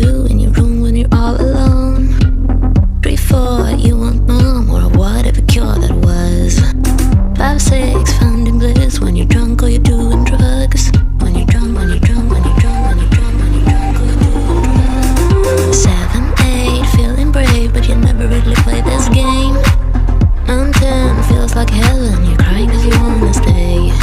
do in your room when you're all alone? 3, 4, you want mom or whatever cure that was. 5, 6, finding bliss when you're drunk or you're doing drugs. When you're drunk, when you're drunk, when you're drunk, when you're drunk, when you're drunk or you're doing drugs. 7, 8, feeling brave but you never really play this game. 9, 10, feels like heaven, you're crying cause you wanna stay.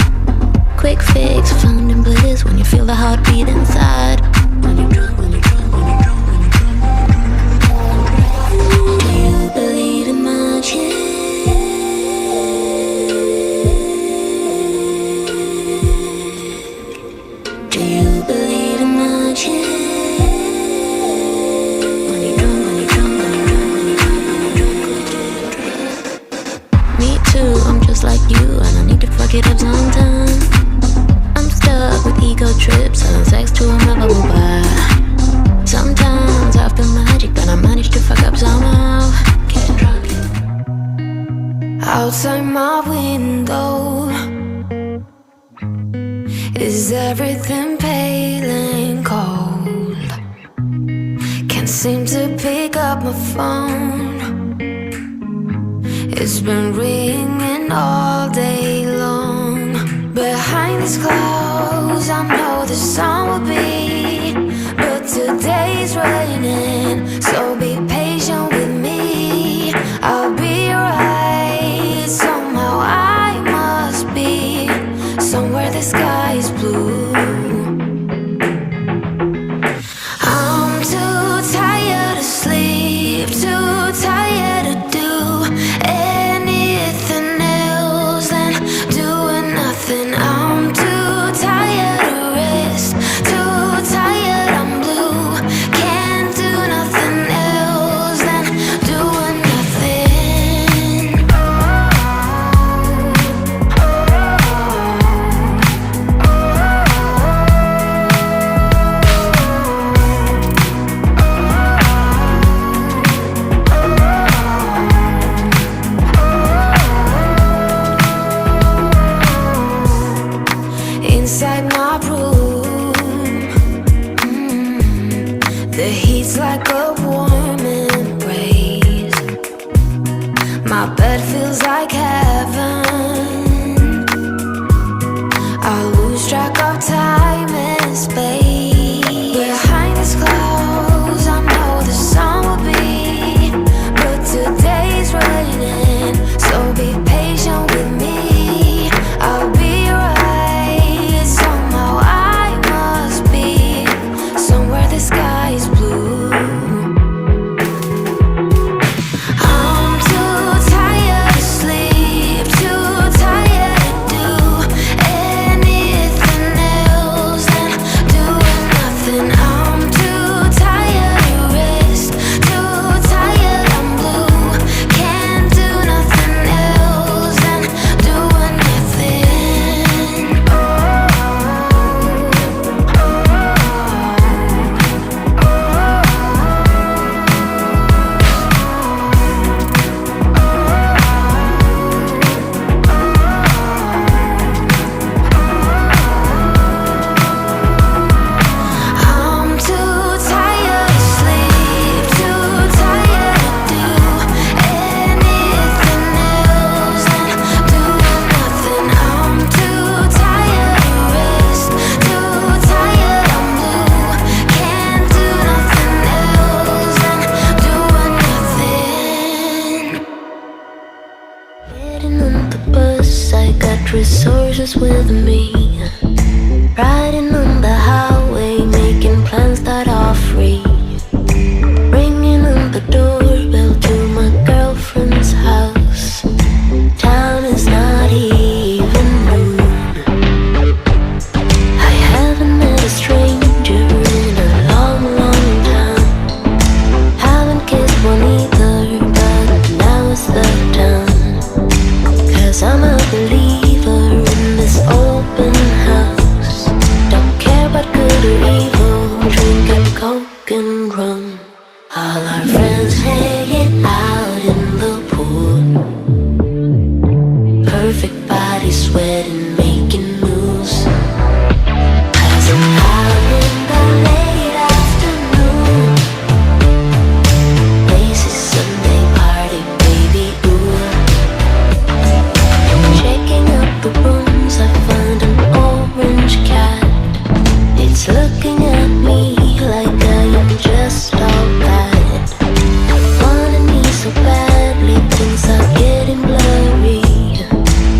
Quick fix, finding bliss when you feel the heartbeat inside. When you're drunk, when you're drunk, when you're drunk, when you're drunk, when you're drunk. Do you believe in magic? Do you believe in magic? When you're drunk, when you're drunk, when you're drunk, when you're drunk, when you're drunk. Me too, I'm just like you and I need to fuck it up sometime. I'm stuck with ego trips and sex to a memorable bar. Sometimes I feel magic, but I manage to fuck up somehow. Get drunk. Outside my window is everything pale and cold. Can't seem to pick up my phone. It's been ringing all day long. Behind these clouds, I know the sun will be, but today's raining, so be patient with me. I'll be right, somehow I must be somewhere the sky is blue. I'm too tired to sleep, too tired to do anything else than doing nothing. I'm too tired to rest, too tired, I'm blue. Can't do nothing else than doing nothing. Inside my room, the heat's like a warm embrace. My bed feels like heaven. I lose track of time and space. Behind these clouds, I know the sun will be, but today's raining, so be patient with me. I'll be right, somehow I must be somewhere the sky is blue. I'm too tired to sleep, too tired to do anything else than doing nothing. I'm too tired to rest, too tired, I'm blue. Can't do nothing else than doing nothing. I'm too tired to sleep, too tired to do anything else than doing nothing. I'm too tired to rest, too tired, I'm blue. Can't do nothing else than doing nothing. Getting on the bus, I got resources with me. Riding on the highway, making plans that are free. Ringing on the doorbell to my girlfriend's house. Town is not even noon. I haven't met a stranger in a long, long time. Haven't kissed one either, but now is the time. 'Cause I'm a believer in this open house. Don't care looking at me like I am just alright. Wanted me so badly, things are getting blurry,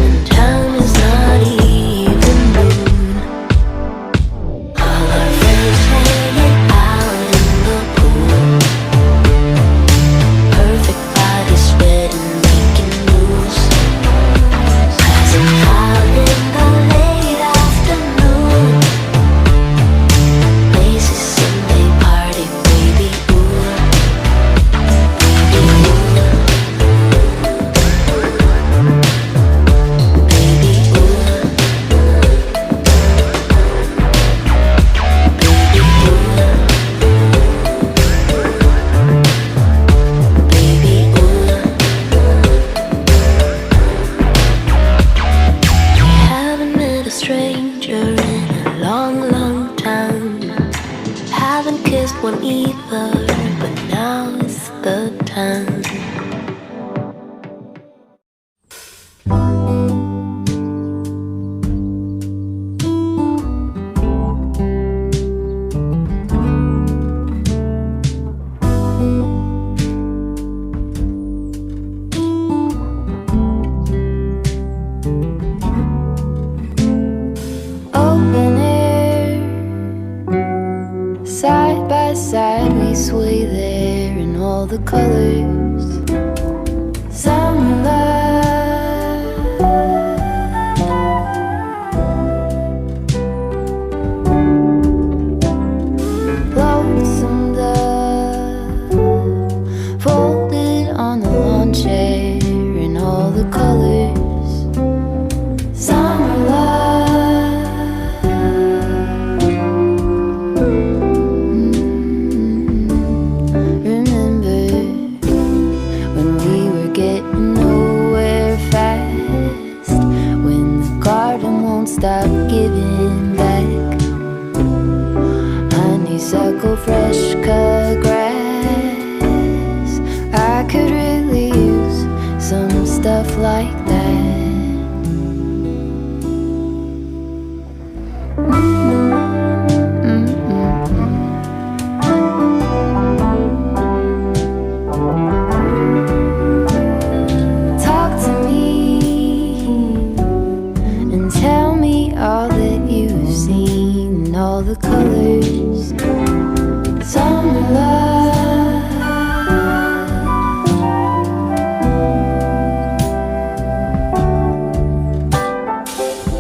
and time is not even noon. All our friends hanging out in the pool, perfect body sweating, making moves, passing out in the late afternoon. Places and they party, baby, ooh, baby, ooh, baby, ooh, baby, ooh. Haven't met a stranger in a long, long time. Haven't kissed one either, but now is the time. Open air, side by side we sway there in all the colors. Summer love, lonesome dove, folded on the lawn chair in all the colors. Summer love, remember when we were getting nowhere fast, when the garden won't stop giving back honeysuckle, fresh cut grass. I could really use some stuff like that. Talk to me and tell me all that you've seen in all the colors. Summer love,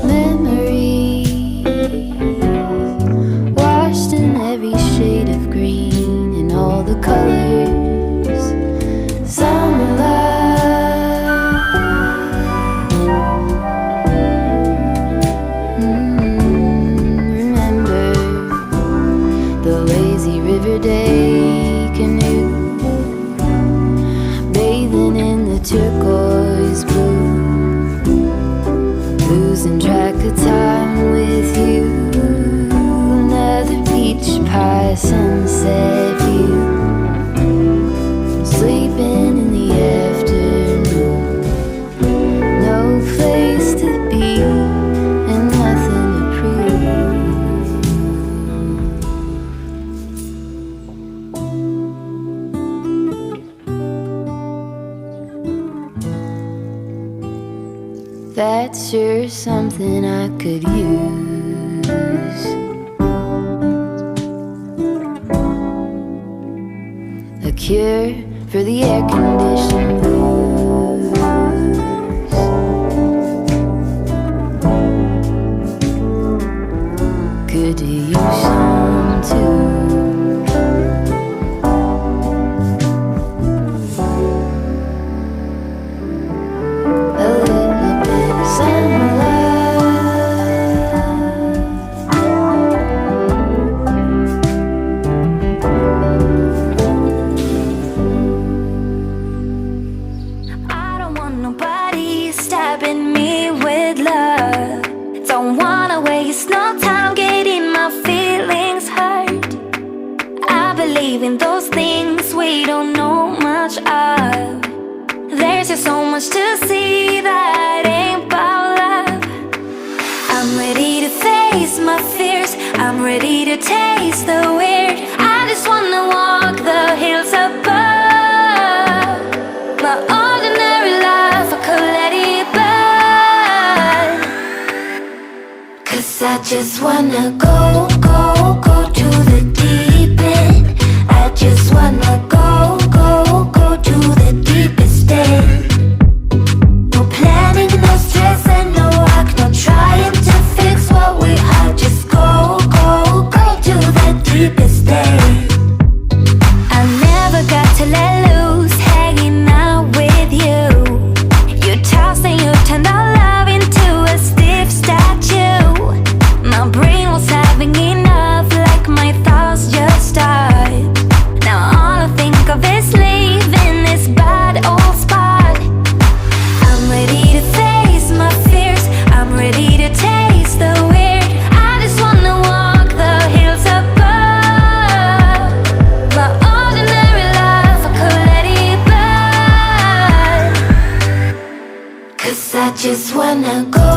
memories washed in every shade of green in all the colors. Summer love, remember the lazy river day canoe, bathing in the turquoise blue, losing track of time with you. Another peach pie sunset view, sleeping in the afternoon. No place to be and nothing to prove. That's sure something I could use. A cure for the air-conditioned blues. Good to use some too. A little bit of summer love. I don't want nobody stabbing me with love. Don't wanna waste no time getting my feelings hurt. I believe in those things we don't know much of. There's just so much to see that ain't about love. I'm ready to face my fears. I'm I'm ready to taste the weird. I just wanna walk the hills above. My ordinary life, I could let it burn. 'Cause I just wanna go to the deep end. I just wanna go to the deepest end. No planning, no stress and no work, no trying to fix what we are. Just go to the deepest end. I never got to let loose, hanging out with you. You tossed and you turned our love into a stiff statue. My brain was having enough, like my thoughts just stopped. Now all I think of is leaving this bad old spot. I'm ready to face my fears, I'm ready to taste the weird. I just wanna walk the hills above. My ordinary life, I could let it burn. 'Cause I just wanna go